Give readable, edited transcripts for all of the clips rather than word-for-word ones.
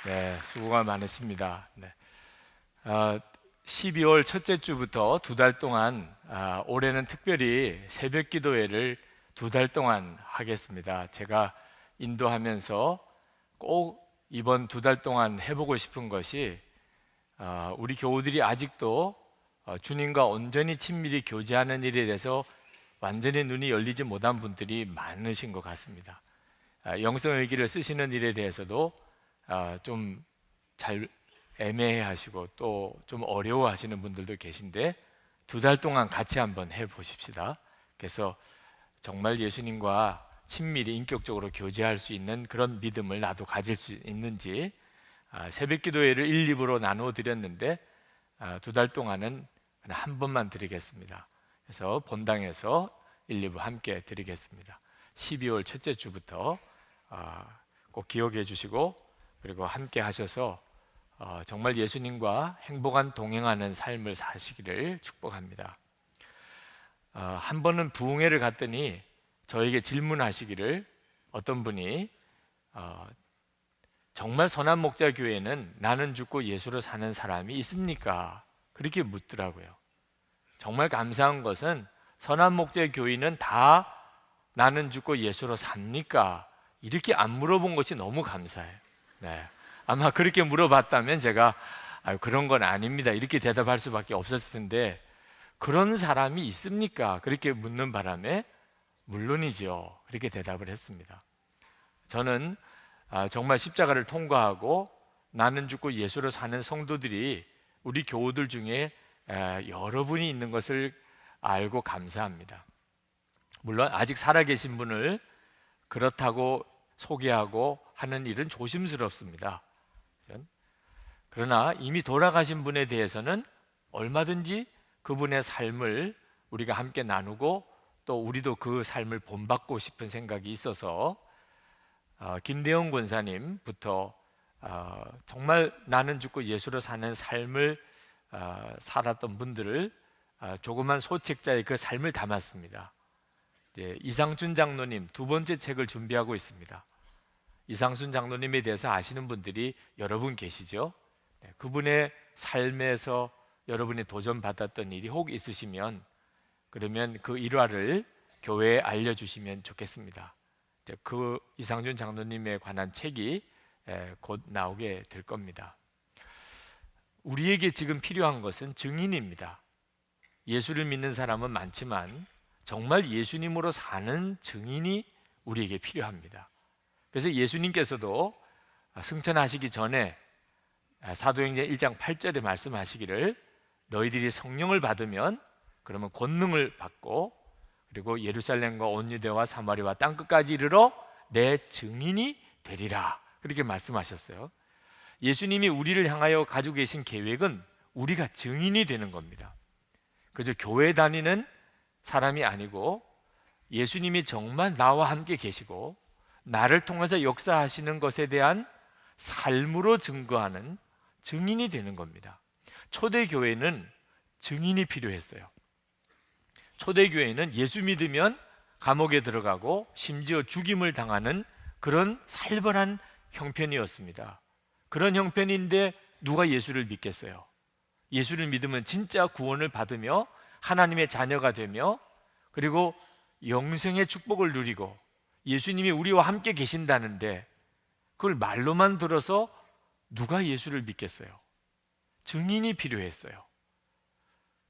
네, 수고가 많으십니다. 네. 12월 첫째 주부터 두 달 동안 올해는 특별히 새벽 기도회를 두 달 동안 하겠습니다. 제가 인도하면서 꼭 이번 두 달 동안 해보고 싶은 것이 우리 교우들이 아직도 주님과 온전히 친밀히 교제하는 일에 대해서 완전히 눈이 열리지 못한 분들이 많으신 것 같습니다. 영성일기를 쓰시는 일에 대해서도 좀 잘 애매해하시고 또 좀 어려워하시는 분들도 계신데 두 달 동안 같이 한번 해보십시다. 그래서 정말 예수님과 친밀히 인격적으로 교제할 수 있는 그런 믿음을 나도 가질 수 있는지 새벽 기도회를 1, 2부로 나누어 드렸는데 두 달 동안은 그냥 한 번만 드리겠습니다. 그래서 본당에서 1, 2부 함께 드리겠습니다. 12월 첫째 주부터 꼭 기억해 주시고 그리고 함께 하셔서 정말 예수님과 행복한 동행하는 삶을 사시기를 축복합니다. 한 번은 부흥회를 갔더니 저에게 질문하시기를 어떤 분이 정말 선한목자교회는 나는 죽고 예수로 사는 사람이 있습니까? 그렇게 묻더라고요. 정말 감사한 것은 선한목자교회는 다 나는 죽고 예수로 삽니까? 이렇게 안 물어본 것이 너무 감사해요. 네. 아마 그렇게 물어봤다면 제가 그런 건 아닙니다 이렇게 대답할 수밖에 없었을 텐데 그런 사람이 있습니까? 그렇게 묻는 바람에 물론이죠 그렇게 대답을 했습니다. 저는 정말 십자가를 통과하고 나는 죽고 예수로 사는 성도들이 우리 교우들 중에 여러분이 있는 것을 알고 감사합니다. 물론 아직 살아계신 분을 그렇다고 소개하고 하는 일은 조심스럽습니다. 그러나 이미 돌아가신 분에 대해서는 얼마든지 그분의 삶을 우리가 함께 나누고 또 우리도 그 삶을 본받고 싶은 생각이 있어서 김대영 권사님부터 정말 나는 죽고 예수로 사는 삶을 살았던 분들을 조그만 소책자의 그 삶을 담았습니다. 이상준 장로님 두 번째 책을 준비하고 있습니다. 이상순 장로님에 대해서 아시는 분들이 여러분 계시죠? 그분의 삶에서 여러분이 도전받았던 일이 혹 있으시면 그러면 그 일화를 교회에 알려주시면 좋겠습니다. 그 이상준 장로님에 관한 책이 곧 나오게 될 겁니다. 우리에게 지금 필요한 것은 증인입니다. 예수를 믿는 사람은 많지만 정말 예수님으로 사는 증인이 우리에게 필요합니다. 그래서 예수님께서도 승천하시기 전에 사도행전 1장 8절에 말씀하시기를 너희들이 성령을 받으면 그러면 권능을 받고 그리고 예루살렘과 온 유대와 사마리아와 땅끝까지 이르러 내 증인이 되리라 그렇게 말씀하셨어요. 예수님이 우리를 향하여 가지고 계신 계획은 우리가 증인이 되는 겁니다. 그저 교회 다니는 사람이 아니고 예수님이 정말 나와 함께 계시고 나를 통해서 역사하시는 것에 대한 삶으로 증거하는 증인이 되는 겁니다. 초대교회는 증인이 필요했어요. 초대교회는 예수 믿으면 감옥에 들어가고 심지어 죽임을 당하는 그런 살벌한 형편이었습니다. 그런 형편인데 누가 예수를 믿겠어요? 예수를 믿으면 진짜 구원을 받으며 하나님의 자녀가 되며 그리고 영생의 축복을 누리고 예수님이 우리와 함께 계신다는데 그걸 말로만 들어서 누가 예수를 믿겠어요? 증인이 필요했어요.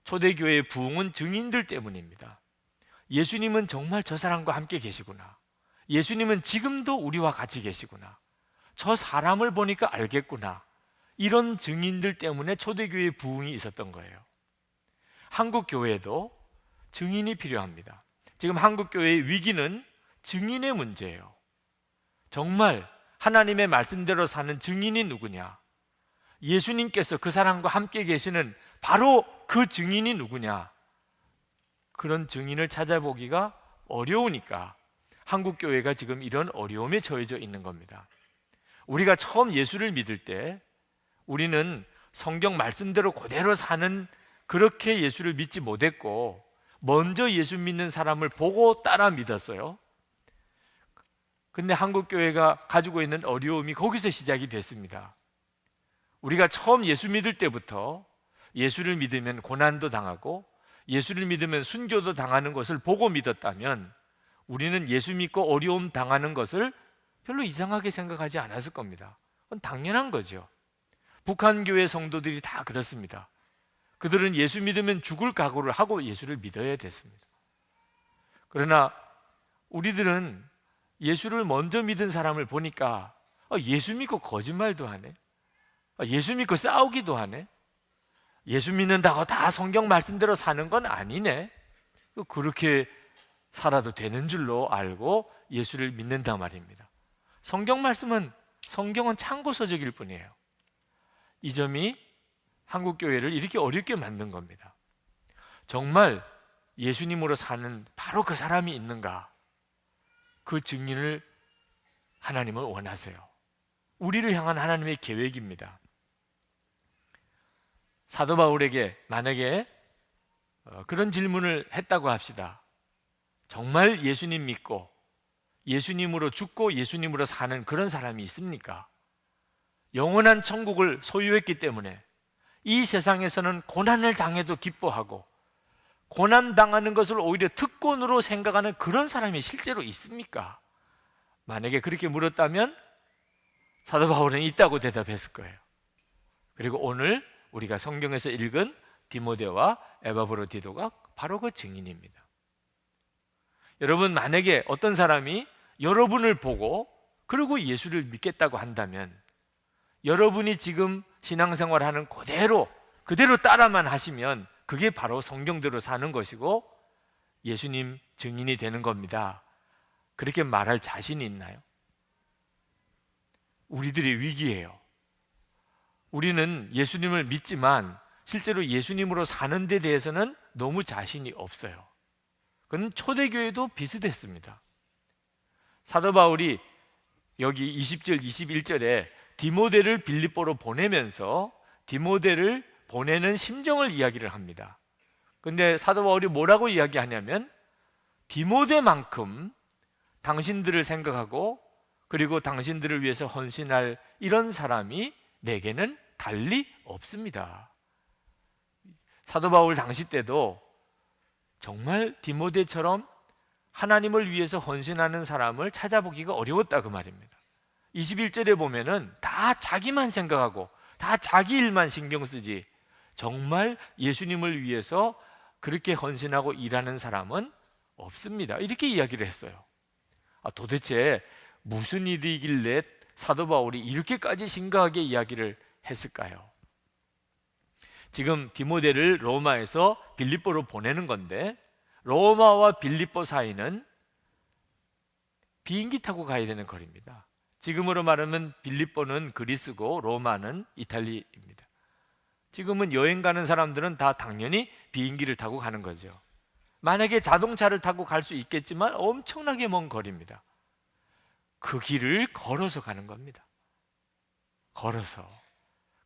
초대교회의 부흥은 증인들 때문입니다. 예수님은 정말 저 사람과 함께 계시구나. 예수님은 지금도 우리와 같이 계시구나. 저 사람을 보니까 알겠구나. 이런 증인들 때문에 초대교회의 부흥이 있었던 거예요. 한국 교회도 증인이 필요합니다. 지금 한국 교회의 위기는 증인의 문제예요. 정말 하나님의 말씀대로 사는 증인이 누구냐? 예수님께서 그 사람과 함께 계시는 바로 그 증인이 누구냐? 그런 증인을 찾아보기가 어려우니까 한국 교회가 지금 이런 어려움에 처해져 있는 겁니다. 우리가 처음 예수를 믿을 때 우리는 성경 말씀대로 그대로 사는 그렇게 예수를 믿지 못했고 먼저 예수 믿는 사람을 보고 따라 믿었어요. 근데 한국 교회가 가지고 있는 어려움이 거기서 시작이 됐습니다. 우리가 처음 예수 믿을 때부터 예수를 믿으면 고난도 당하고 예수를 믿으면 순교도 당하는 것을 보고 믿었다면 우리는 예수 믿고 어려움 당하는 것을 별로 이상하게 생각하지 않았을 겁니다. 그건 당연한 거죠. 북한 교회 성도들이 다 그렇습니다. 그들은 예수 믿으면 죽을 각오를 하고 예수를 믿어야 됐습니다. 그러나 우리들은 예수를 먼저 믿은 사람을 보니까 예수 믿고 거짓말도 하네, 예수 믿고 싸우기도 하네, 예수 믿는다고 다 성경 말씀대로 사는 건 아니네, 그렇게 살아도 되는 줄로 알고 예수를 믿는다 말입니다. 성경은 참고서적일 뿐이에요. 이 점이 한국교회를 이렇게 어렵게 만든 겁니다. 정말 예수님으로 사는 바로 그 사람이 있는가, 그 증인을 하나님은 원하세요. 우리를 향한 하나님의 계획입니다. 사도 바울에게 만약에 그런 질문을 했다고 합시다. 정말 예수님 믿고 예수님으로 죽고 예수님으로 사는 그런 사람이 있습니까? 영원한 천국을 소유했기 때문에 이 세상에서는 고난을 당해도 기뻐하고 고난당하는 것을 오히려 특권으로 생각하는 그런 사람이 실제로 있습니까? 만약에 그렇게 물었다면 사도 바울은 있다고 대답했을 거예요. 그리고 오늘 우리가 성경에서 읽은 디모데와 에바브로디도가 바로 그 증인입니다. 여러분, 만약에 어떤 사람이 여러분을 보고 그리고 예수를 믿겠다고 한다면 여러분이 지금 신앙생활하는 그대로 따라만 하시면 그게 바로 성경대로 사는 것이고 예수님 증인이 되는 겁니다. 그렇게 말할 자신이 있나요? 우리들의 위기예요. 우리는 예수님을 믿지만 실제로 예수님으로 사는 데 대해서는 너무 자신이 없어요. 그건 초대교회도 비슷했습니다. 사도 바울이 여기 20절, 21절에 디모데를 빌립보로 보내면서 디모데를 보내는 심정을 이야기를 합니다. 그런데 사도 바울이 뭐라고 이야기하냐면 디모데만큼 당신들을 생각하고 그리고 당신들을 위해서 헌신할 이런 사람이 내게는 달리 없습니다. 사도 바울 당시 때도 정말 디모데처럼 하나님을 위해서 헌신하는 사람을 찾아보기가 어려웠다 그 말입니다. 21절에 보면은 다 자기만 생각하고 다 자기 일만 신경 쓰지 정말 예수님을 위해서 그렇게 헌신하고 일하는 사람은 없습니다. 이렇게 이야기를 했어요. 도대체 무슨 일이길래 사도 바울이 이렇게까지 심각하게 이야기를 했을까요? 지금 디모데를 로마에서 빌립보로 보내는 건데 로마와 빌립보 사이는 비행기 타고 가야 되는 거리입니다. 지금으로 말하면 빌립보는 그리스고 로마는 이탈리아입니다. 지금은 여행 가는 사람들은 다 당연히 비행기를 타고 가는 거죠. 만약에 자동차를 타고 갈 수 있겠지만 엄청나게 먼 거리입니다. 그 길을 걸어서 가는 겁니다. 걸어서.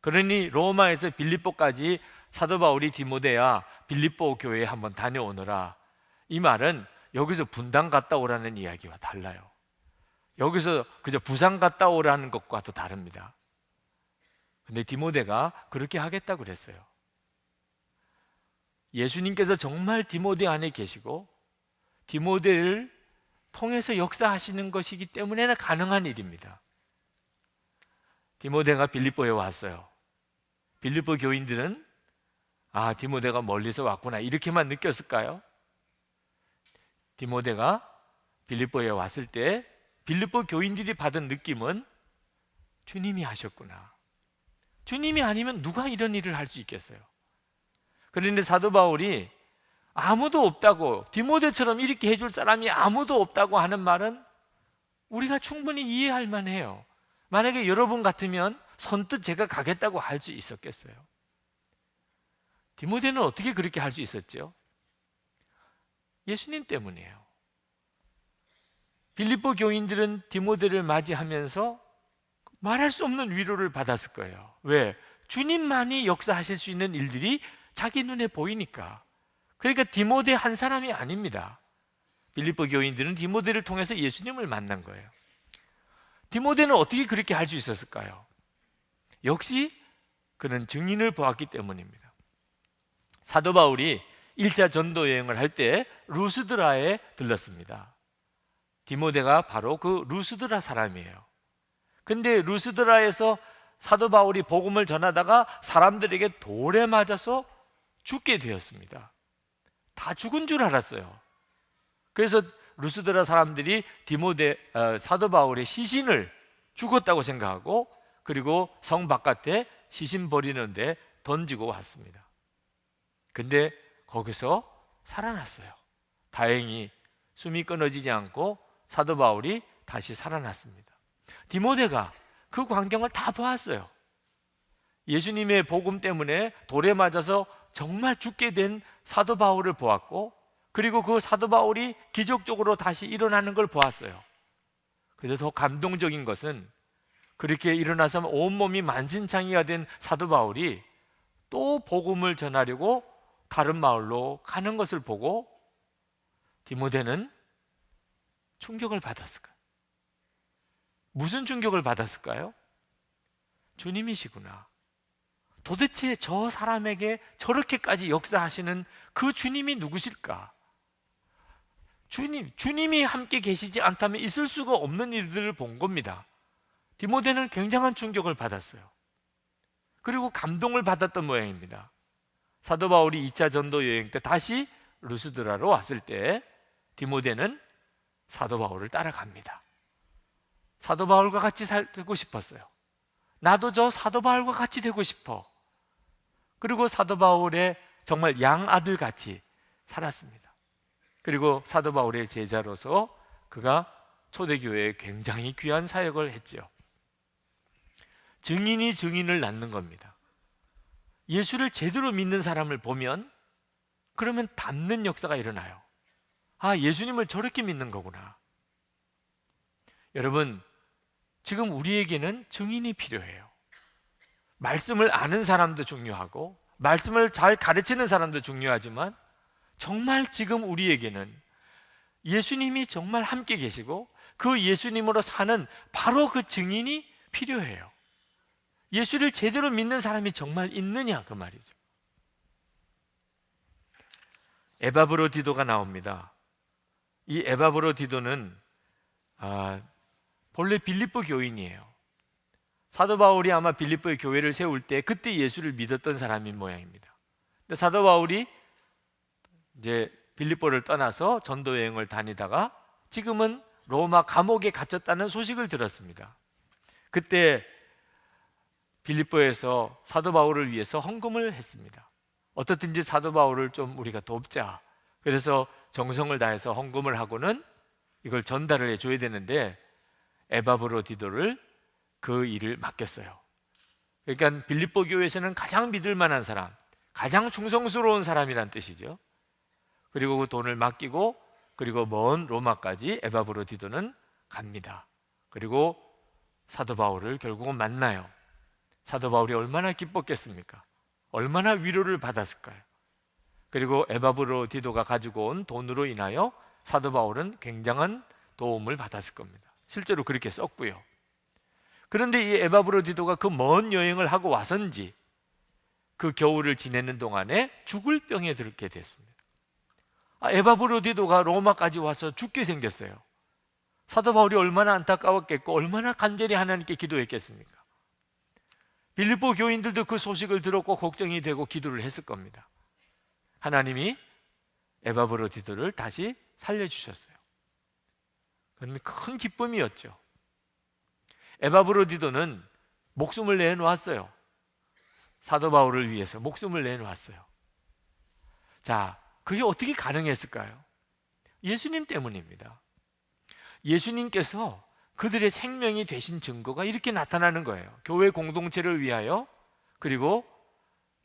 그러니 로마에서 빌립보까지 사도 바울이 디모데야 빌립보 교회에 한번 다녀오너라, 이 말은 여기서 분당 갔다 오라는 이야기와 달라요. 여기서 그저 부산 갔다 오라는 것과 또 다릅니다. 근데 디모데가 그렇게 하겠다고 그랬어요. 예수님께서 정말 디모데 안에 계시고 디모데를 통해서 역사하시는 것이기 때문에 가능한 일입니다. 디모데가 빌립보에 왔어요. 빌립보 교인들은 디모데가 멀리서 왔구나 이렇게만 느꼈을까요? 디모데가 빌립보에 왔을 때 빌립보 교인들이 받은 느낌은 주님이 하셨구나. 주님이 아니면 누가 이런 일을 할 수 있겠어요? 그런데 사도 바울이 아무도 없다고, 디모데처럼 이렇게 해줄 사람이 아무도 없다고 하는 말은 우리가 충분히 이해할 만해요. 만약에 여러분 같으면 선뜻 제가 가겠다고 할 수 있었겠어요? 디모데는 어떻게 그렇게 할 수 있었죠? 예수님 때문이에요. 빌립보 교인들은 디모데를 맞이하면서 말할 수 없는 위로를 받았을 거예요. 왜? 주님만이 역사하실 수 있는 일들이 자기 눈에 보이니까. 그러니까 디모데 한 사람이 아닙니다. 빌립보 교인들은 디모데를 통해서 예수님을 만난 거예요. 디모데는 어떻게 그렇게 할 수 있었을까요? 역시 그는 증인을 보았기 때문입니다. 사도 바울이 1차 전도 여행을 할 때 루스드라에 들렀습니다. 디모데가 바로 그 루스드라 사람이에요. 근데 루스드라에서 사도 바울이 복음을 전하다가 사람들에게 돌에 맞아서 죽게 되었습니다. 다 죽은 줄 알았어요. 그래서 루스드라 사람들이 사도 바울의 시신을 죽었다고 생각하고, 그리고 성 바깥에 시신 버리는데 던지고 왔습니다. 근데 거기서 살아났어요. 다행히 숨이 끊어지지 않고 사도 바울이 다시 살아났습니다. 디모데가 그 광경을 다 보았어요. 예수님의 복음 때문에 돌에 맞아서 정말 죽게 된 사도 바울을 보았고, 그리고 그 사도 바울이 기적적으로 다시 일어나는 걸 보았어요. 그래서 더 감동적인 것은 그렇게 일어나서 온몸이 만신창이가 된 사도 바울이 또 복음을 전하려고 다른 마을로 가는 것을 보고 디모데는 충격을 받았을까요? 무슨 충격을 받았을까요? 주님이시구나. 도대체 저 사람에게 저렇게까지 역사하시는 그 주님이 누구실까? 주님이 함께 계시지 않다면 있을 수가 없는 일들을 본 겁니다. 디모데는 굉장한 충격을 받았어요. 그리고 감동을 받았던 모양입니다. 사도 바울이 2차 전도 여행 때 다시 루스드라로 왔을 때 디모데는 사도 바울을 따라갑니다. 사도 바울과 같이 살고 싶었어요. 나도 저 사도 바울과 같이 되고 싶어. 그리고 사도 바울의 정말 양아들 같이 살았습니다. 그리고 사도 바울의 제자로서 그가 초대교회에 굉장히 귀한 사역을 했죠. 증인이 증인을 낳는 겁니다. 예수를 제대로 믿는 사람을 보면 그러면 닮는 역사가 일어나요. 아, 예수님을 저렇게 믿는 거구나. 여러분, 지금 우리에게는 증인이 필요해요. 말씀을 아는 사람도 중요하고 말씀을 잘 가르치는 사람도 중요하지만 정말 지금 우리에게는 예수님이 정말 함께 계시고 그 예수님으로 사는 바로 그 증인이 필요해요. 예수를 제대로 믿는 사람이 정말 있느냐, 그 말이죠. 에바브로디도가 나옵니다. 이 에바브로디도는 본래 빌립보 교인이에요. 사도 바울이 아마 빌립보의 교회를 세울 때 그때 예수를 믿었던 사람인 모양입니다. 근데 사도 바울이 이제 빌립보를 떠나서 전도 여행을 다니다가 지금은 로마 감옥에 갇혔다는 소식을 들었습니다. 그때 빌립보에서 사도 바울을 위해서 헌금을 했습니다. 어떻든지 사도 바울을 좀 우리가 돕자. 그래서 정성을 다해서 헌금을 하고는 이걸 전달을 해줘야 되는데 에바브로디도를 그 일을 맡겼어요. 그러니까 빌립보 교회에서는 가장 믿을 만한 사람, 가장 충성스러운 사람이란 뜻이죠. 그리고 그 돈을 맡기고 그리고 먼 로마까지 에바브로디도는 갑니다. 그리고 사도 바울을 결국은 만나요. 사도 바울이 얼마나 기뻤겠습니까? 얼마나 위로를 받았을까요? 그리고 에바브로디도가 가지고 온 돈으로 인하여 사도 바울은 굉장한 도움을 받았을 겁니다. 실제로 그렇게 썼고요. 그런데 이 에바브로디도가 그 먼 여행을 하고 와서인지 그 겨울을 지내는 동안에 죽을 병에 들게 됐습니다. 에바브로디도가 로마까지 와서 죽게 생겼어요. 사도 바울이 얼마나 안타까웠겠고 얼마나 간절히 하나님께 기도했겠습니까? 빌립보 교인들도 그 소식을 들었고 걱정이 되고 기도를 했을 겁니다. 하나님이 에바브로디도를 다시 살려주셨어요. 그건 큰 기쁨이었죠. 에바브로디도는 목숨을 내놓았어요. 사도 바울을 위해서 목숨을 내놓았어요. 자, 그게 어떻게 가능했을까요? 예수님 때문입니다. 예수님께서 그들의 생명이 되신 증거가 이렇게 나타나는 거예요. 교회 공동체를 위하여, 그리고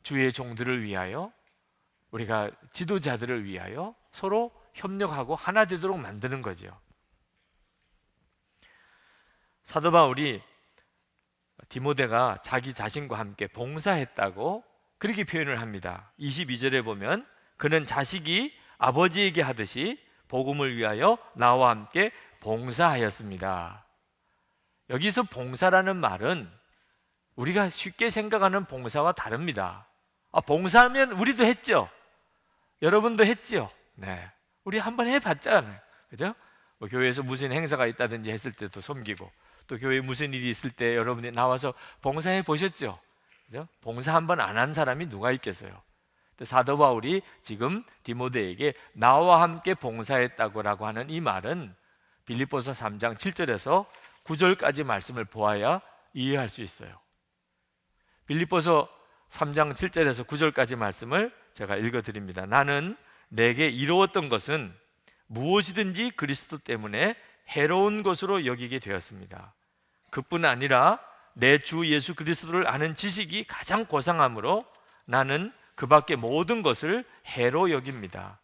주의 종들을 위하여, 우리가 지도자들을 위하여 서로 협력하고 하나 되도록 만드는 거죠. 사도 바울이 디모데가 자기 자신과 함께 봉사했다고 그렇게 표현을 합니다. 22절에 보면 그는 자식이 아버지에게 하듯이 복음을 위하여 나와 함께 봉사하였습니다. 여기서 봉사라는 말은 우리가 쉽게 생각하는 봉사와 다릅니다. 봉사하면 우리도 했죠. 여러분도 했죠. 네, 우리 한번 해봤잖아요. 그죠? 뭐 교회에서 무슨 행사가 있다든지 했을 때도 섬기고, 또 교회에 무슨 일이 있을 때 여러분이 나와서 봉사해 보셨죠. 그죠? 봉사 한번 안 한 사람이 누가 있겠어요. 사도 바울이 지금 디모데에게 나와 함께 봉사했다고 하는 이 말은 빌립보서 3장 7절에서 9절까지 말씀을 보아야 이해할 수 있어요. 빌립보서 3장 7절에서 9절까지 말씀을 제가 읽어드립니다. 나는 내게 이루었던 것은 무엇이든지 그리스도 때문에 해로운 것으로 여기게 되었습니다. 그뿐 아니라 내 주 예수 그리스도를 아는 지식이 가장 고상하므로 나는 그 밖에 모든 것을 해로 여깁니다.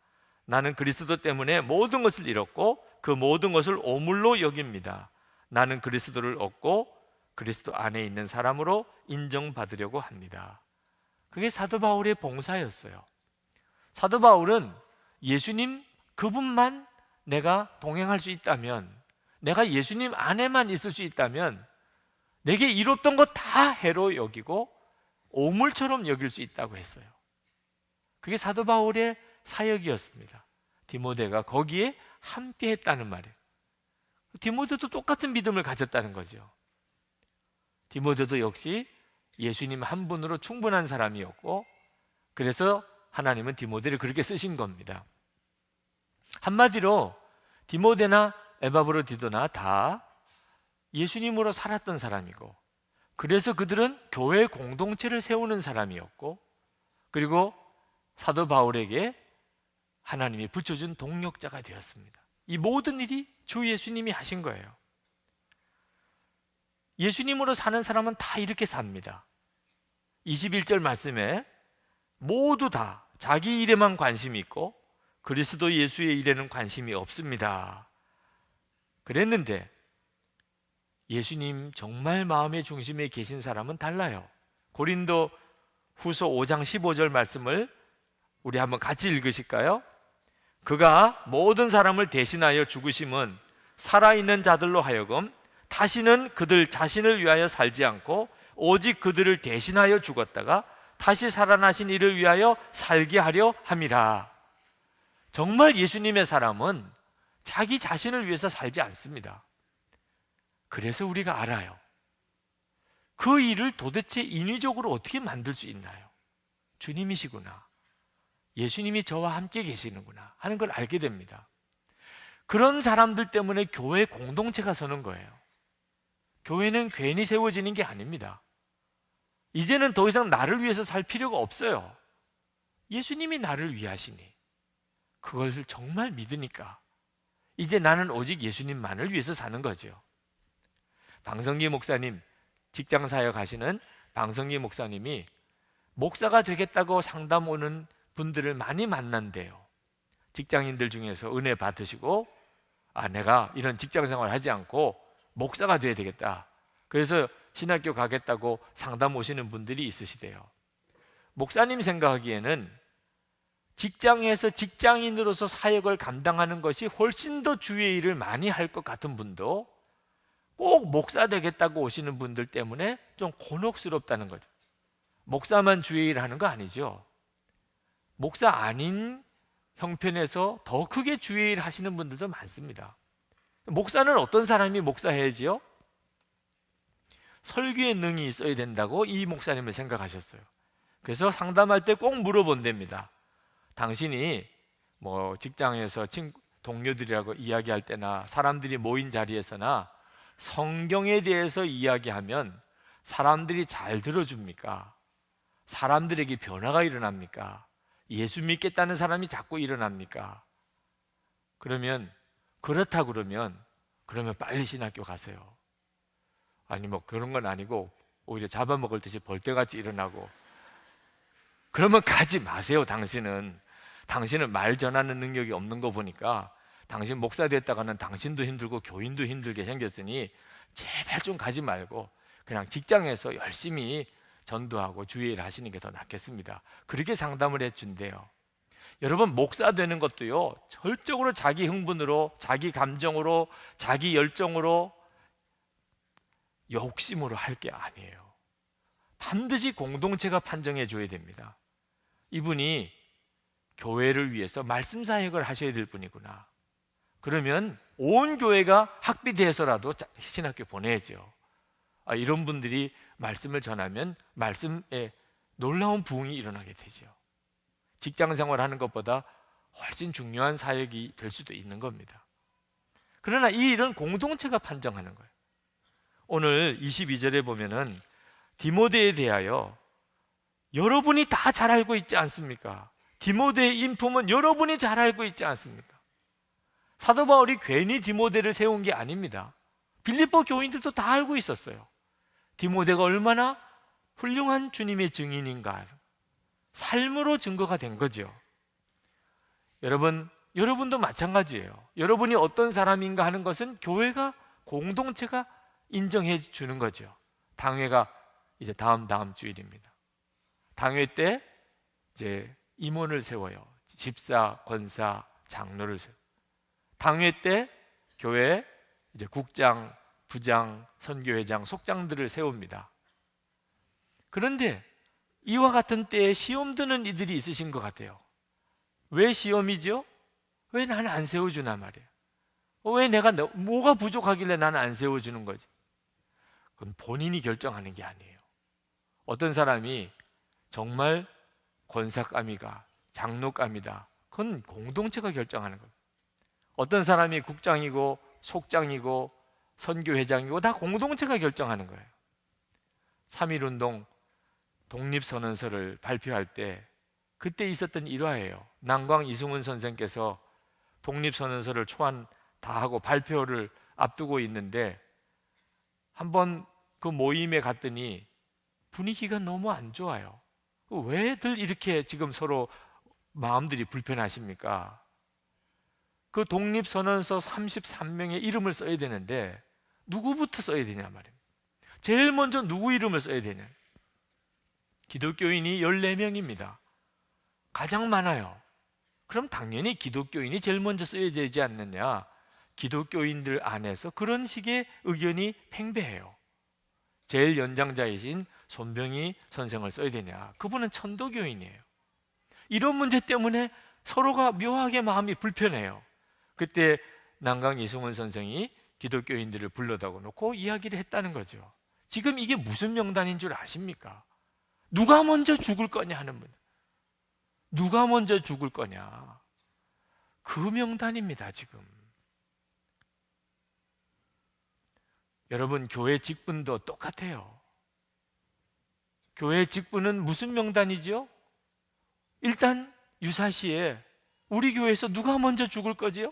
나는 그리스도 때문에 모든 것을 잃었고 그 모든 것을 오물로 여깁니다. 나는 그리스도를 얻고 그리스도 안에 있는 사람으로 인정받으려고 합니다. 그게 사도 바울의 봉사였어요. 사도 바울은 예수님 그분만 내가 동행할 수 있다면, 내가 예수님 안에만 있을 수 있다면 내게 이뤘던 것 다 해로 여기고 오물처럼 여길 수 있다고 했어요. 그게 사도 바울의 사역이었습니다. 디모데가 거기에 함께 했다는 말이에요. 디모데도 똑같은 믿음을 가졌다는 거죠. 디모데도 역시 예수님 한 분으로 충분한 사람이었고, 그래서 하나님은 디모데를 그렇게 쓰신 겁니다. 한마디로 디모데나 에바브로디도나 다 예수님으로 살았던 사람이고, 그래서 그들은 교회 공동체를 세우는 사람이었고, 그리고 사도 바울에게 하나님이 붙여준 동력자가 되었습니다. 이 모든 일이 주 예수님이 하신 거예요. 예수님으로 사는 사람은 다 이렇게 삽니다. 21절 말씀에 모두 다 자기 일에만 관심이 있고 그리스도 예수의 일에는 관심이 없습니다. 그랬는데 예수님 정말 마음의 중심에 계신 사람은 달라요. 고린도 후서 5장 15절 말씀을 우리 한번 같이 읽으실까요? 그가 모든 사람을 대신하여 죽으심은 살아있는 자들로 하여금 다시는 그들 자신을 위하여 살지 않고 오직 그들을 대신하여 죽었다가 다시 살아나신 이를 위하여 살게 하려 함이라. 정말 예수님의 사람은 자기 자신을 위해서 살지 않습니다. 그래서 우리가 알아요. 그 일을 도대체 인위적으로 어떻게 만들 수 있나요? 주님이시구나, 예수님이 저와 함께 계시는구나 하는 걸 알게 됩니다. 그런 사람들 때문에 교회 공동체가 서는 거예요. 교회는 괜히 세워지는 게 아닙니다. 이제는 더 이상 나를 위해서 살 필요가 없어요. 예수님이 나를 위하시니, 그것을 정말 믿으니까 이제 나는 오직 예수님만을 위해서 사는 거죠. 방성기 목사님, 직장 사역 하시는 방성기 목사님이 목사가 되겠다고 상담 오는 분들을 많이 만난대요. 직장인들 중에서 은혜 받으시고, 내가 이런 직장 생활 하지 않고 목사가 돼야 되겠다, 그래서 신학교 가겠다고 상담 오시는 분들이 있으시대요. 목사님 생각하기에는 직장에서 직장인으로서 사역을 감당하는 것이 훨씬 더 주의 일을 많이 할 것 같은 분도 꼭 목사 되겠다고 오시는 분들 때문에 좀 곤혹스럽다는 거죠. 목사만 주의 일을 하는 거 아니죠. 목사 아닌 형편에서 더 크게 주의 일 하시는 분들도 많습니다. 목사는 어떤 사람이 목사해야지요? 설교의 능이 있어야 된다고 이 목사님을 생각하셨어요. 그래서 상담할 때 꼭 물어본답니다. 당신이 뭐 직장에서 동료들이라고 이야기할 때나 사람들이 모인 자리에서나 성경에 대해서 이야기하면 사람들이 잘 들어줍니까? 사람들에게 변화가 일어납니까? 예수 믿겠다는 사람이 자꾸 일어납니까? 그러면 빨리 신학교 가세요. 아니 뭐 그런 건 아니고 오히려 잡아먹을 듯이 벌떼같이 일어나고, 그러면 가지 마세요. 당신은 말 전하는 능력이 없는 거 보니까 당신 목사 됐다가는 당신도 힘들고 교인도 힘들게 생겼으니 제발 좀 가지 말고 그냥 직장에서 열심히 전도하고 주의 일 하시는 게 더 낫겠습니다. 그렇게 상담을 해준대요. 여러분, 목사 되는 것도요, 절적으로 자기 흥분으로, 자기 감정으로, 자기 열정으로, 욕심으로 할 게 아니에요. 반드시 공동체가 판정해 줘야 됩니다. 이분이 교회를 위해서 말씀 사역을 하셔야 될 분이구나. 그러면 온 교회가 학비대해서라도 신학교 보내야죠. 이런 분들이 말씀을 전하면 말씀에 놀라운 부흥이 일어나게 되죠. 직장 생활하는 것보다 훨씬 중요한 사역이 될 수도 있는 겁니다. 그러나 이 일은 공동체가 판정하는 거예요. 오늘 22절에 보면은 디모데에 대하여 여러분이 다 잘 알고 있지 않습니까? 디모데의 인품은 여러분이 잘 알고 있지 않습니까? 사도 바울이 괜히 디모데를 세운 게 아닙니다. 빌립보 교인들도 다 알고 있었어요. 디모데가 얼마나 훌륭한 주님의 증인인가, 삶으로 증거가 된 거죠. 여러분도 마찬가지예요. 여러분이 어떤 사람인가 하는 것은 교회가, 공동체가 인정해 주는 거죠. 당회가 이제 다음 주일입니다. 당회 때 이제 임원을 세워요. 집사, 권사, 장로를 세워. 당회 때 교회 이제 국장, 부장, 선교회장, 속장들을 세웁니다. 그런데 이와 같은 때에 시험 드는 이들이 있으신 것 같아요. 왜 시험이죠? 왜 나는 안 세워주나 말이에요. 왜 내가 뭐가 부족하길래 나는 안 세워주는 거지? 그건 본인이 결정하는 게 아니에요. 어떤 사람이 정말 권사감이가, 장로감이다, 그건 공동체가 결정하는 거예요. 어떤 사람이 국장이고 속장이고 선교회장이고 다 공동체가 결정하는 거예요. 3.1운동 독립선언서를 발표할 때 그때 있었던 일화예요. 난광 이승훈 선생께서 독립선언서를 초안 다 하고 발표를 앞두고 있는데 한번 그 모임에 갔더니 분위기가 너무 안 좋아요. 왜들 이렇게 지금 서로 마음들이 불편하십니까? 그 독립선언서 33명의 이름을 써야 되는데 누구부터 써야 되냐 말이에요. 제일 먼저 누구 이름을 써야 되냐? 기독교인이 14명입니다. 가장 많아요. 그럼 당연히 기독교인이 제일 먼저 써야 되지 않느냐? 기독교인들 안에서 그런 식의 의견이 팽배해요. 제일 연장자이신 손병희 선생을 써야 되냐? 그분은 천도교인이에요. 이런 문제 때문에 서로가 묘하게 마음이 불편해요. 그때 난강 이승훈 선생이 기독교인들을 불러다 놓고 이야기를 했다는 거죠. 지금 이게 무슨 명단인 줄 아십니까? 누가 먼저 죽을 거냐 하는 분. 누가 먼저 죽을 거냐. 그 명단입니다, 지금. 여러분, 교회 직분도 똑같아요. 교회 직분은 무슨 명단이지요? 일단 유사시에 우리 교회에서 누가 먼저 죽을 거지요?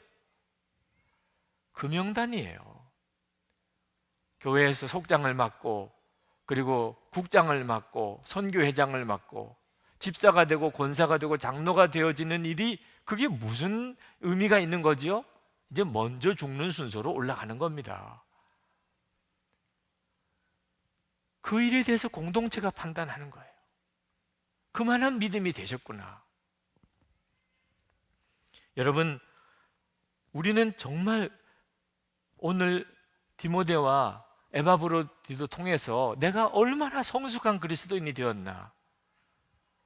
그 명단이에요. 교회에서 속장을 맡고 그리고 국장을 맡고 선교회장을 맡고 집사가 되고 권사가 되고 장로가 되어지는 일이 그게 무슨 의미가 있는 거지요? 이제 먼저 죽는 순서로 올라가는 겁니다. 그 일에 대해서 공동체가 판단하는 거예요. 그만한 믿음이 되셨구나. 여러분, 우리는 정말 오늘 디모데와 에바브로디도 통해서 내가 얼마나 성숙한 그리스도인이 되었나,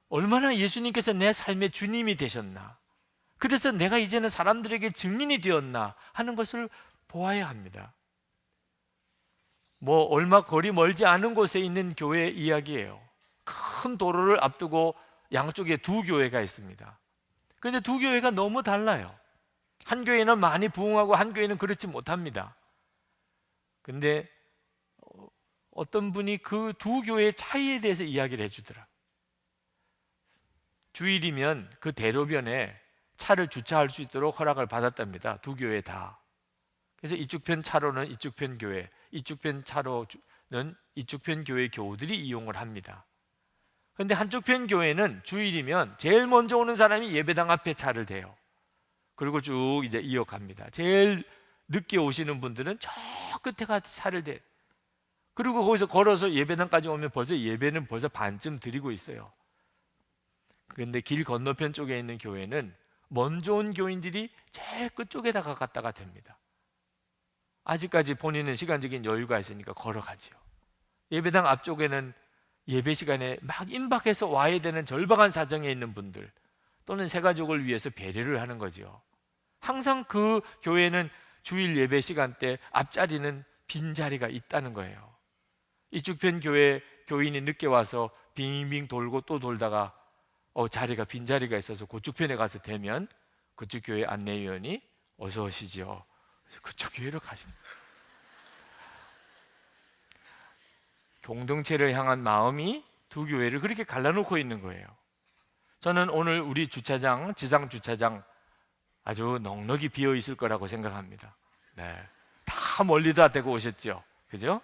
얼마나 예수님께서 내 삶의 주님이 되셨나, 그래서 내가 이제는 사람들에게 증인이 되었나 하는 것을 보아야 합니다. 얼마 거리 멀지 않은 곳에 있는 교회 이야기예요. 큰 도로를 앞두고 양쪽에 두 교회가 있습니다. 그런데 두 교회가 너무 달라요. 한 교회는 많이 부흥하고 한 교회는 그렇지 못합니다. 근데 어떤 분이 그 두 교회의 차이에 대해서 이야기를 해주더라. 주일이면 그 대로변에 차를 주차할 수 있도록 허락을 받았답니다. 두 교회 다. 그래서 이쪽 편 차로는 이쪽 편 교회, 이쪽 편 차로는 이쪽 편 교회 교우들이 이용을 합니다. 그런데 한쪽 편 교회는 주일이면 제일 먼저 오는 사람이 예배당 앞에 차를 대요. 그리고 쭉 이제 이어갑니다. 제일 늦게 오시는 분들은 저 끝에 가서 차를 대. 그리고 거기서 걸어서 예배당까지 오면 예배는 벌써 반쯤 드리고 있어요. 그런데 길 건너편 쪽에 있는 교회는 먼저 온 교인들이 제일 끝쪽에다가 갔다가 됩니다. 아직까지 본인은 시간적인 여유가 있으니까 걸어가지요. 예배당 앞쪽에는 예배 시간에 막 임박해서 와야 되는 절박한 사정에 있는 분들, 또는 새가족을 위해서 배려를 하는 거죠. 항상 그 교회는 주일 예배 시간 때 앞자리는 빈자리가 있다는 거예요. 이쪽편 교회 교인이 늦게 와서 빙빙 돌고 또 돌다가 자리가 빈자리가 있어서 그쪽편에 가서 대면 그쪽 교회 안내위원이 어서 오시죠. 그쪽 교회로 가시는 거예요. 공동체를 향한 마음이 두 교회를 그렇게 갈라놓고 있는 거예요. 저는 오늘 우리 주차장, 지상 주차장 아주 넉넉히 비어 있을 거라고 생각합니다. 네, 다 멀리 다 대고 오셨죠, 그죠?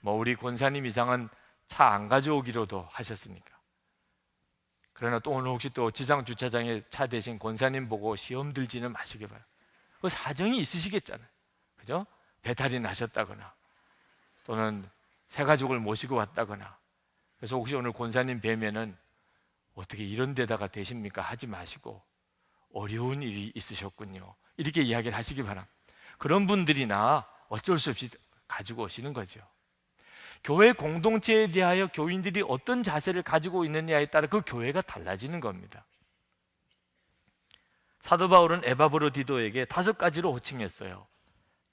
뭐 우리 권사님 이상은 차 안 가져오기로도 하셨으니까. 그러나 또 오늘 혹시 또 지상 주차장에 차 대신 권사님 보고 시험 들지는 마시기 바랍니다. 그 사정이 있으시겠잖아요, 그죠? 배탈이 나셨다거나 또는 새 가족을 모시고 왔다거나. 그래서 혹시 오늘 권사님 뵈면은 어떻게 이런 데다가 되십니까? 하지 마시고 어려운 일이 있으셨군요, 이렇게 이야기를 하시기 바랍니다. 그런 분들이나 어쩔 수 없이 가지고 오시는 거죠. 교회 공동체에 대하여 교인들이 어떤 자세를 가지고 있느냐에 따라 그 교회가 달라지는 겁니다. 사도 바울은 에바브로디도에게 5가지로 호칭했어요.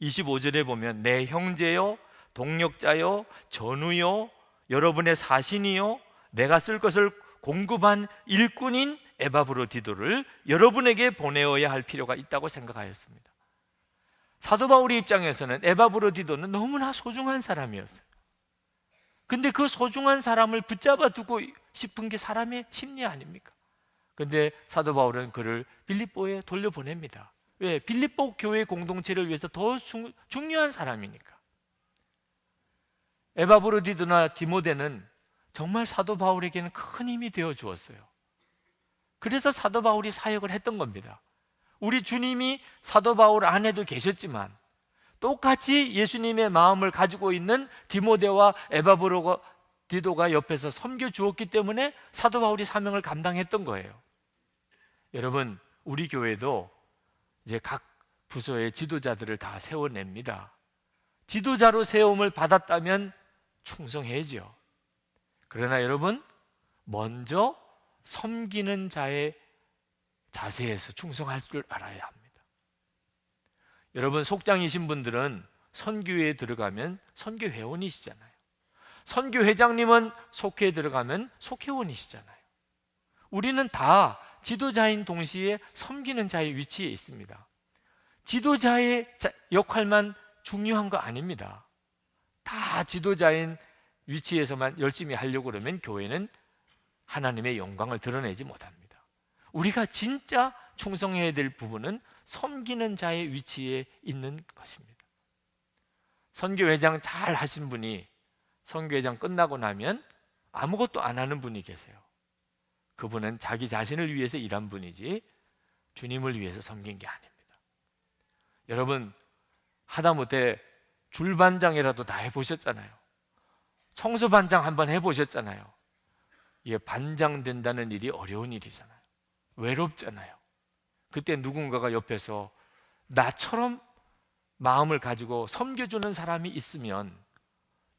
25절에 보면 내 형제요, 동력자요, 전우요, 여러분의 사신이요, 내가 쓸 것을 공급한 일꾼인 에바브로디도를 여러분에게 보내어야 할 필요가 있다고 생각하였습니다. 사도 바울의 입장에서는 에바브로디도는 너무나 소중한 사람이었어요. 근데 그 소중한 사람을 붙잡아 두고 싶은 게 사람의 심리 아닙니까? 근데 사도 바울은 그를 빌립보에 돌려보냅니다. 왜? 빌립보 교회 공동체를 위해서 더 중요한 사람이니까. 에바브로디도나 디모데는 정말 사도 바울에게는 큰 힘이 되어 주었어요. 그래서 사도 바울이 사역을 했던 겁니다. 우리 주님이 사도 바울 안에도 계셨지만 똑같이 예수님의 마음을 가지고 있는 디모데와 에바브로디도가 옆에서 섬겨 주었기 때문에 사도 바울이 사명을 감당했던 거예요. 여러분, 우리 교회도 이제 각 부서의 지도자들을 다 세워냅니다. 지도자로 세움을 받았다면 충성해야죠. 그러나 여러분, 먼저 섬기는 자의 자세에서 충성할 줄 알아야 합니다. 여러분, 속장이신 분들은 선교회에 들어가면 선교회원이시잖아요. 선교회장님은 속회에 들어가면 속회원이시잖아요. 우리는 다 지도자인 동시에 섬기는 자의 위치에 있습니다. 지도자의 역할만 중요한 거 아닙니다. 다 지도자인 위치에서만 열심히 하려고 그러면 교회는 하나님의 영광을 드러내지 못합니다. 우리가 진짜 충성해야 될 부분은 섬기는 자의 위치에 있는 것입니다. 선교회장 잘 하신 분이 선교회장 끝나고 나면 아무것도 안 하는 분이 계세요. 그분은 자기 자신을 위해서 일한 분이지 주님을 위해서 섬긴 게 아닙니다. 여러분, 하다못해 줄반장이라도 다 해보셨잖아요. 청소반장 한번 해보셨잖아요. 이게 반장 된다는 일이 어려운 일이잖아요. 외롭잖아요. 그때 누군가가 옆에서 나처럼 마음을 가지고 섬겨주는 사람이 있으면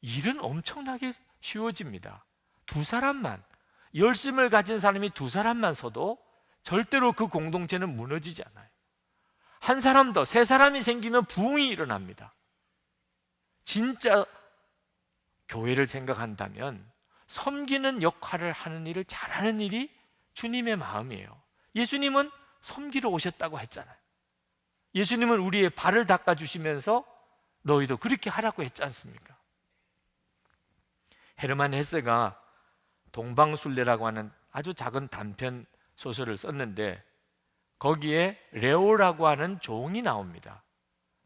일은 엄청나게 쉬워집니다. 2사람만, 열심을 가진 사람이 2사람만 서도 절대로 그 공동체는 무너지지 않아요. 1사람 더, 3사람이 생기면 부흥이 일어납니다. 진짜 교회를 생각한다면 섬기는 역할을 하는 일을 잘하는 일이 주님의 마음이에요. 예수님은 섬기러 오셨다고 했잖아요. 예수님은 우리의 발을 닦아주시면서 너희도 그렇게 하라고 했지 않습니까? 헤르만 헤세가 동방술래라고 하는 아주 작은 단편 소설을 썼는데 거기에 레오라고 하는 종이 나옵니다.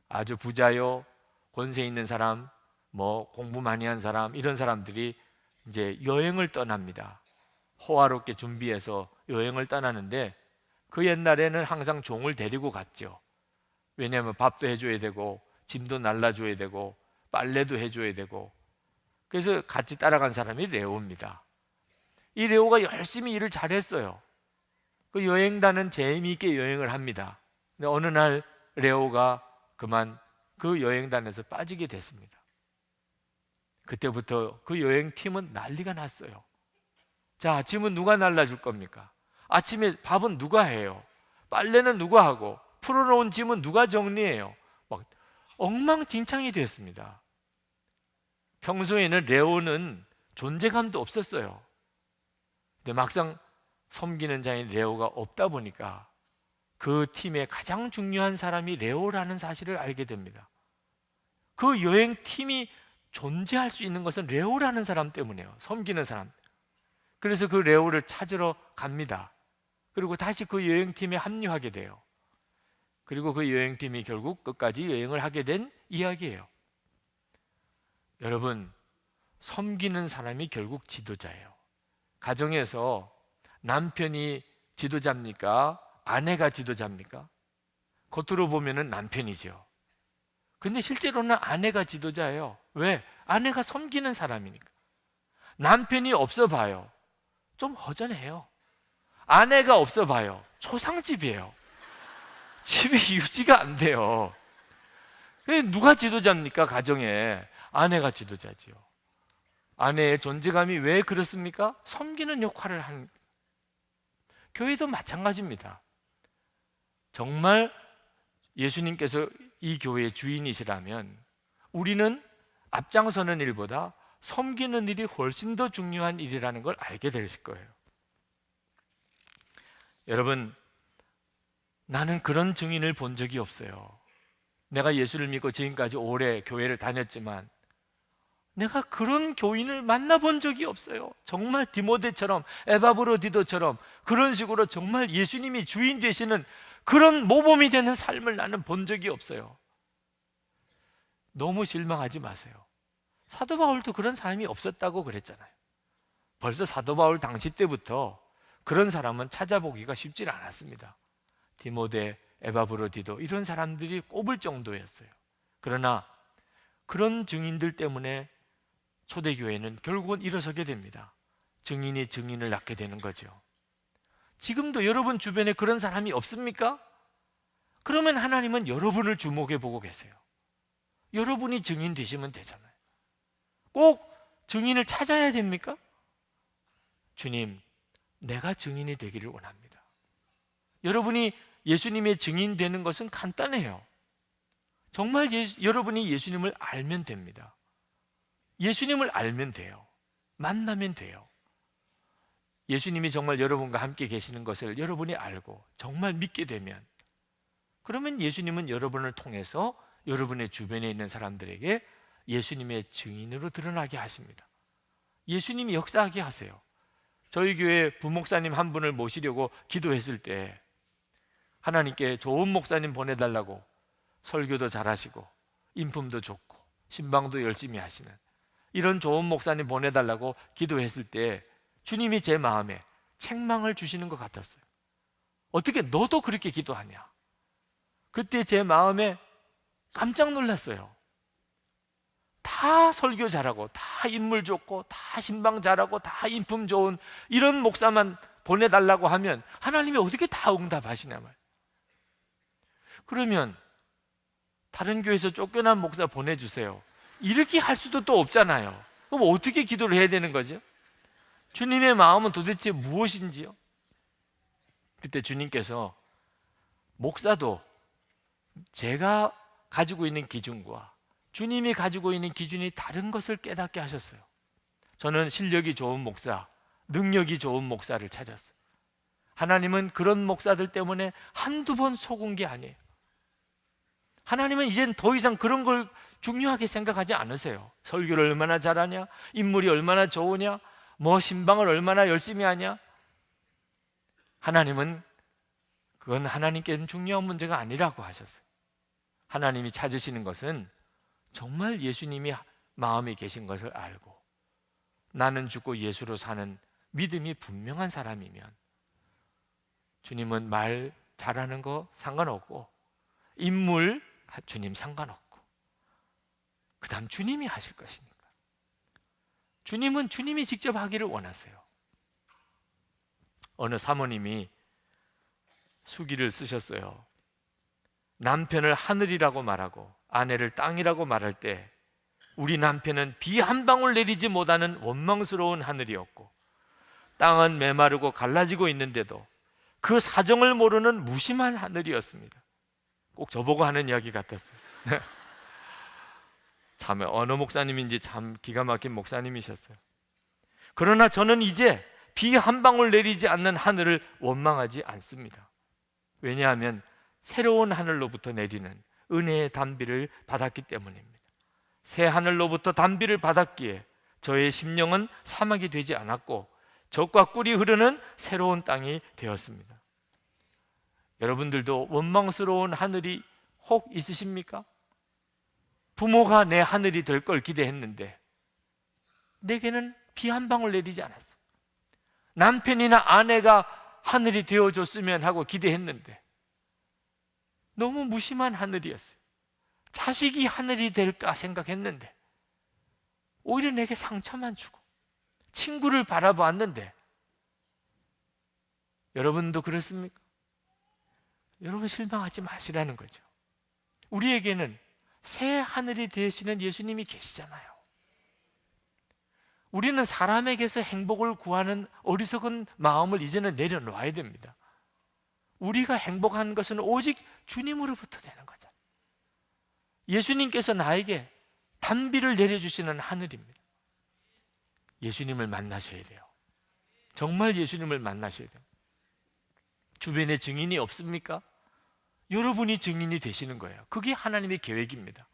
아주 부자요, 권세 있는 사람, 뭐 공부 많이 한 사람, 이런 사람들이 이제 여행을 떠납니다. 호화롭게 준비해서 여행을 떠나는데 그 옛날에는 항상 종을 데리고 갔죠. 왜냐하면 밥도 해줘야 되고 짐도 날라줘야 되고 빨래도 해줘야 되고. 그래서 같이 따라간 사람이 레오입니다. 이 레오가 열심히 일을 잘했어요. 그 여행단은 재미있게 여행을 합니다. 근데 어느 날 레오가 그만 그 여행단에서 빠지게 됐습니다. 그때부터 그 여행팀은 난리가 났어요. 자, 짐은 누가 날라줄 겁니까? 아침에 밥은 누가 해요? 빨래는 누가 하고? 풀어놓은 짐은 누가 정리해요? 막 엉망진창이 됐습니다. 평소에는 레오는 존재감도 없었어요. 근데 막상 섬기는 자인 레오가 없다 보니까 그 팀의 가장 중요한 사람이 레오라는 사실을 알게 됩니다. 그 여행팀이 존재할 수 있는 것은 레오라는 사람 때문이에요. 섬기는 사람. 그래서 그 레오를 찾으러 갑니다. 그리고 다시 그 여행팀에 합류하게 돼요. 그리고 그 여행팀이 결국 끝까지 여행을 하게 된 이야기예요. 여러분, 섬기는 사람이 결국 지도자예요. 가정에서 남편이 지도자입니까? 아내가 지도자입니까? 겉으로 보면은 남편이죠. 근데 실제로는 아내가 지도자예요. 왜? 아내가 섬기는 사람이니까. 남편이 없어 봐요. 좀 허전해요. 아내가 없어 봐요. 초상집이에요. 집이 유지가 안 돼요. 누가 지도자입니까? 가정에 아내가 지도자지요. 아내의 존재감이 왜 그렇습니까? 섬기는 역할을 한. 교회도 마찬가지입니다. 정말 예수님께서 이 교회의 주인이시라면 우리는 앞장서는 일보다 섬기는 일이 훨씬 더 중요한 일이라는 걸 알게 되실 거예요. 여러분, 나는 그런 증인을 본 적이 없어요. 내가 예수를 믿고 지금까지 오래 교회를 다녔지만 내가 그런 교인을 만나본 적이 없어요. 정말 디모데처럼, 에바브로디도처럼 그런 식으로 정말 예수님이 주인 되시는 그런 모범이 되는 삶을 나는 본 적이 없어요. 너무 실망하지 마세요. 사도 바울도 그런 사람이 없었다고 그랬잖아요. 벌써 사도 바울 당시 때부터 그런 사람은 찾아보기가 쉽지 않았습니다. 디모데, 에바브로디도 이런 사람들이 꼽을 정도였어요. 그러나 그런 증인들 때문에 초대교회는 결국은 일어서게 됩니다. 증인이 증인을 낳게 되는 거죠. 지금도 여러분 주변에 그런 사람이 없습니까? 그러면 하나님은 여러분을 주목해 보고 계세요. 여러분이 증인 되시면 되잖아요. 꼭 증인을 찾아야 됩니까? 주님, 내가 증인이 되기를 원합니다. 여러분이 예수님의 증인 되는 것은 간단해요. 정말 여러분이 예수님을 알면 됩니다. 예수님을 알면 돼요. 만나면 돼요. 예수님이 정말 여러분과 함께 계시는 것을 여러분이 알고 정말 믿게 되면, 그러면 예수님은 여러분을 통해서 여러분의 주변에 있는 사람들에게 예수님의 증인으로 드러나게 하십니다. 예수님이 역사하게 하세요. 저희 교회 부목사님 한 분을 모시려고 기도했을 때 하나님께 좋은 목사님 보내달라고, 설교도 잘하시고 인품도 좋고 신방도 열심히 하시는 이런 좋은 목사님 보내달라고 기도했을 때 주님이 제 마음에 책망을 주시는 것 같았어요. 어떻게 너도 그렇게 기도하냐? 그때 제 마음에 깜짝 놀랐어요. 다 설교 잘하고 다 인물 좋고 다 신방 잘하고 다 인품 좋은 이런 목사만 보내달라고 하면 하나님이 어떻게 다 응답하시냐 말. 그러면 다른 교회에서 쫓겨난 목사 보내주세요, 이렇게 할 수도 또 없잖아요. 그럼 어떻게 기도를 해야 되는 거죠? 주님의 마음은 도대체 무엇인지요? 그때 주님께서 목사도 제가 가지고 있는 기준과 주님이 가지고 있는 기준이 다른 것을 깨닫게 하셨어요. 저는 실력이 좋은 목사, 능력이 좋은 목사를 찾았어요. 하나님은 그런 목사들 때문에 한두 번 속은 게 아니에요. 하나님은 이젠 더 이상 그런 걸 중요하게 생각하지 않으세요. 설교를 얼마나 잘하냐, 인물이 얼마나 좋으냐, 뭐 신방을 얼마나 열심히 하냐. 하나님은 그건 하나님께는 중요한 문제가 아니라고 하셨어요. 하나님이 찾으시는 것은 정말 예수님이 마음에 계신 것을 알고 나는 죽고 예수로 사는 믿음이 분명한 사람이면, 주님은 말 잘하는 거 상관없고 인물 주님 상관없고 그 다음 주님이 하실 것이니까. 주님은 주님이 직접 하기를 원하세요. 어느 사모님이 수기를 쓰셨어요. 남편을 하늘이라고 말하고 아내를 땅이라고 말할 때 우리 남편은 비 한 방울 내리지 못하는 원망스러운 하늘이었고, 땅은 메마르고 갈라지고 있는데도 그 사정을 모르는 무심한 하늘이었습니다. 꼭 저보고 하는 이야기 같았어요. 참 어느 목사님인지 참 기가 막힌 목사님이셨어요. 그러나 저는 이제 비 한 방울 내리지 않는 하늘을 원망하지 않습니다. 왜냐하면 새로운 하늘로부터 내리는 은혜의 단비를 받았기 때문입니다. 새 하늘로부터 단비를 받았기에 저의 심령은 사막이 되지 않았고 젖과 꿀이 흐르는 새로운 땅이 되었습니다. 여러분들도 원망스러운 하늘이 혹 있으십니까? 부모가 내 하늘이 될 걸 기대했는데 내게는 비 한 방울 내리지 않았어. 남편이나 아내가 하늘이 되어줬으면 하고 기대했는데 너무 무심한 하늘이었어요. 자식이 하늘이 될까 생각했는데 오히려 내게 상처만 주고 친구를 바라보았는데, 여러분도 그렇습니까? 여러분 실망하지 마시라는 거죠. 우리에게는 새 하늘이 되시는 예수님이 계시잖아요. 우리는 사람에게서 행복을 구하는 어리석은 마음을 이제는 내려놓아야 됩니다. 우리가 행복한 것은 오직 주님으로부터 되는 거잖아요. 예수님께서 나에게 단비를 내려주시는 하늘입니다. 예수님을 만나셔야 돼요. 정말 예수님을 만나셔야 돼요. 주변에 증인이 없습니까? 여러분이 증인이 되시는 거예요. 그게 하나님의 계획입니다.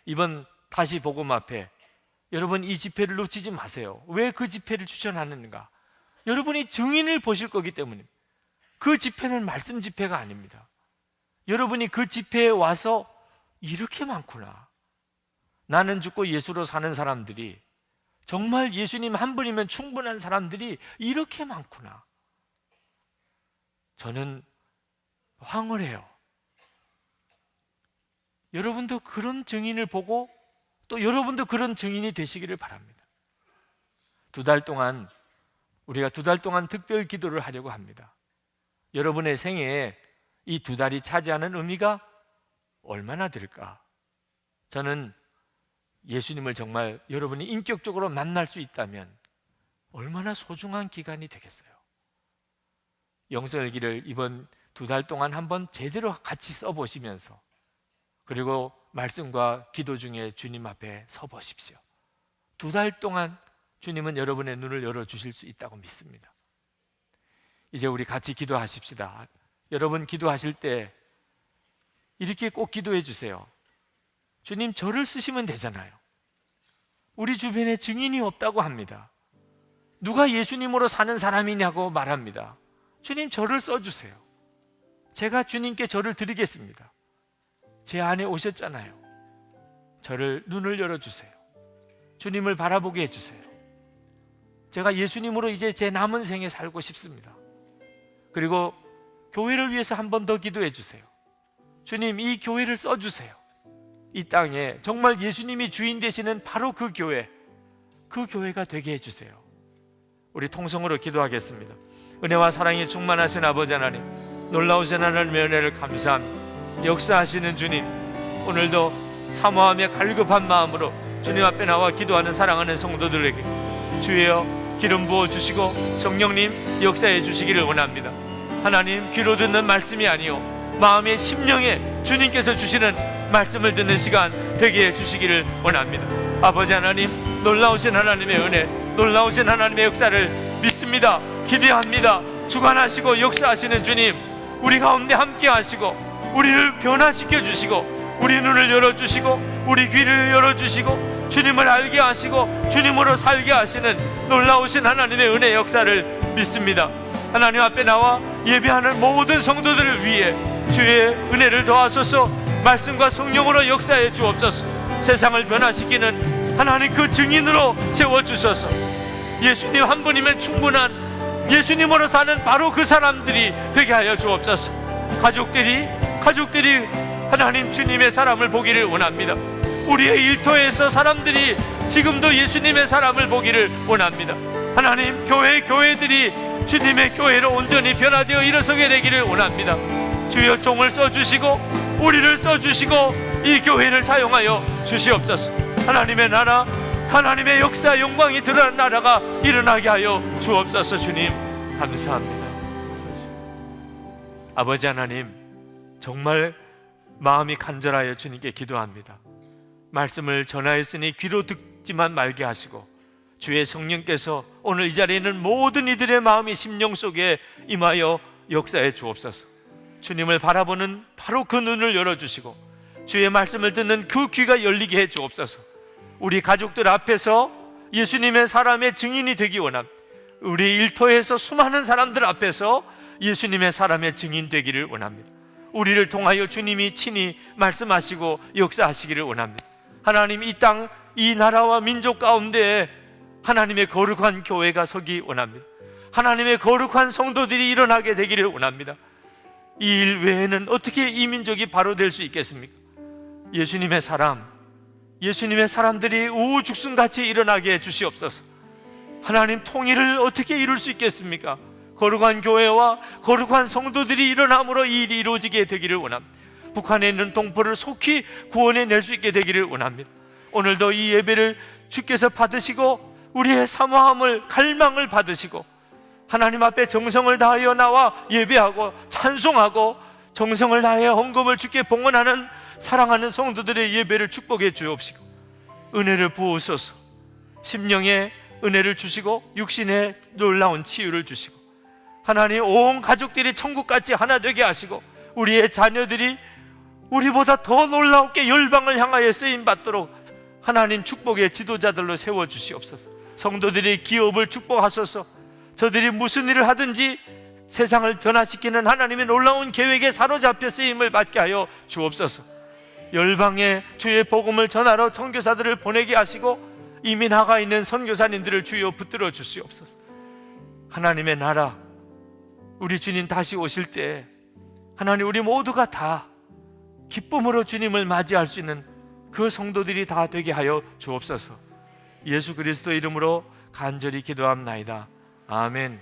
이번 다시 복음 앞에 여러분 이 집회를 놓치지 마세요. 왜 그 집회를 추천하는가? 여러분이 증인을 보실 거기 때문입니다. 그 집회는 말씀 집회가 아닙니다. 여러분이 그 집회에 와서 이렇게 많구나, 나는 죽고 예수로 사는 사람들이, 정말 예수님 한 분이면 충분한 사람들이 이렇게 많구나, 저는 황홀해요. 여러분도 그런 증인을 보고 또 여러분도 그런 증인이 되시기를 바랍니다. 2달 동안 우리가 2달 동안 특별 기도를 하려고 합니다. 여러분의 생애에 이 2달이 차지하는 의미가 얼마나 될까? 저는 예수님을 정말 여러분이 인격적으로 만날 수 있다면 얼마나 소중한 기간이 되겠어요. 영성일기를 이번 2달 동안 한번 제대로 같이 써보시면서, 그리고 말씀과 기도 중에 주님 앞에 서 보십시오. 2달 동안 주님은 여러분의 눈을 열어주실 수 있다고 믿습니다. 이제 우리 같이 기도하십시다. 여러분 기도하실 때 이렇게 꼭 기도해 주세요. 주님, 저를 쓰시면 되잖아요. 우리 주변에 증인이 없다고 합니다. 누가 예수님으로 사는 사람이냐고 말합니다. 주님, 저를 써주세요. 제가 주님께 저를 드리겠습니다. 제 안에 오셨잖아요. 저를 눈을 열어주세요. 주님을 바라보게 해주세요. 제가 예수님으로 이제 제 남은 생에 살고 싶습니다. 그리고 교회를 위해서 한 번 더 기도해 주세요. 주님, 이 교회를 써주세요. 이 땅에 정말 예수님이 주인 되시는 바로 그 교회가 되게 해주세요. 우리 통성으로 기도하겠습니다. 은혜와 사랑이 충만하신 아버지 하나님, 놀라우신 하나님의 은혜를 감사합니다. 역사하시는 주님, 오늘도 사모하며 갈급한 마음으로 주님 앞에 나와 기도하는 사랑하는 성도들에게 주여 기름 부어주시고 성령님 역사해 주시기를 원합니다. 하나님, 귀로 듣는 말씀이 아니요 마음의 심령에 주님께서 주시는 말씀을 듣는 시간 되게 해주시기를 원합니다. 아버지 하나님, 놀라우신 하나님의 은혜, 놀라우신 하나님의 역사를 믿습니다. 기대합니다. 주관하시고 역사하시는 주님, 우리 가운데 함께 하시고 우리를 변화시켜 주시고 우리 눈을 열어주시고 우리 귀를 열어주시고 주님을 알게 하시고 주님으로 살게 하시는 놀라우신 하나님의 은혜 역사를 믿습니다. 하나님 앞에 나와 예배하는 모든 성도들을 위해 주의 은혜를 더하소서. 말씀과 성령으로 역사해 주옵소서. 세상을 변화시키는 하나님 그 증인으로 세워주소서. 예수님 한 분이면 충분한 예수님으로 사는 바로 그 사람들이 되게 하여 주옵소서. 가족들이 하나님 주님의 사람을 보기를 원합니다. 우리의 일터에서 사람들이 지금도 예수님의 사람을 보기를 원합니다. 하나님, 교회들이 주님의 교회로 온전히 변화되어 일어서게 되기를 원합니다. 주여 종을 써주시고 우리를 써주시고 이 교회를 사용하여 주시옵소서. 하나님의 나라, 하나님의 역사 영광이 드러난 나라가 일어나게 하여 주옵소서. 주님 감사합니다. 아버지 하나님, 정말 마음이 간절하여 주님께 기도합니다. 말씀을 전하였으니 귀로 듣지만 말게 하시고 주의 성령께서 오늘 이 자리에 있는 모든 이들의 마음이 심령 속에 임하여 역사해 주옵소서. 주님을 바라보는 바로 그 눈을 열어주시고 주의 말씀을 듣는 그 귀가 열리게 해 주옵소서. 우리 가족들 앞에서 예수님의 사람의 증인이 되기 원합니다. 우리 일터에서 수많은 사람들 앞에서 예수님의 사람의 증인 되기를 원합니다. 우리를 통하여 주님이 친히 말씀하시고 역사하시기를 원합니다. 하나님, 이 땅, 이 나라와 민족 가운데 하나님의 거룩한 교회가 서기 원합니다. 하나님의 거룩한 성도들이 일어나게 되기를 원합니다. 이 일 외에는 어떻게 이 민족이 바로 될 수 있겠습니까? 예수님의 사람, 예수님의 사람들이 우후죽순같이 일어나게 해 주시옵소서. 하나님, 통일을 어떻게 이룰 수 있겠습니까? 거룩한 교회와 거룩한 성도들이 일어남으로 이 일이 이루어지게 되기를 원합니다. 북한에 있는 동포를 속히 구원해 낼 수 있게 되기를 원합니다. 오늘도 이 예배를 주께서 받으시고 우리의 사모함을, 갈망을 받으시고 하나님 앞에 정성을 다하여 나와 예배하고 찬송하고 정성을 다하여 헌금을 주께 봉헌하는 사랑하는 성도들의 예배를 축복해 주옵시고 은혜를 부으소서. 심령에 은혜를 주시고 육신에 놀라운 치유를 주시고 하나님, 온 가족들이 천국같이 하나 되게 하시고 우리의 자녀들이 우리보다 더 놀랍게 열방을 향하여 쓰임받도록 하나님 축복의 지도자들로 세워주시옵소서. 성도들의 기업을 축복하소서. 저들이 무슨 일을 하든지 세상을 변화시키는 하나님의 놀라운 계획에 사로잡혀 쓰임을 받게 하여 주옵소서. 열방에 주의 복음을 전하러 선교사들을 보내게 하시고 이미 나가 있는 선교사님들을 주여 붙들어 주시옵소서. 하나님의 나라, 우리 주님 다시 오실 때 하나님, 우리 모두가 다 기쁨으로 주님을 맞이할 수 있는 그 성도들이 다 되게 하여 주옵소서. 예수 그리스도 이름으로 간절히 기도합나이다. 아멘.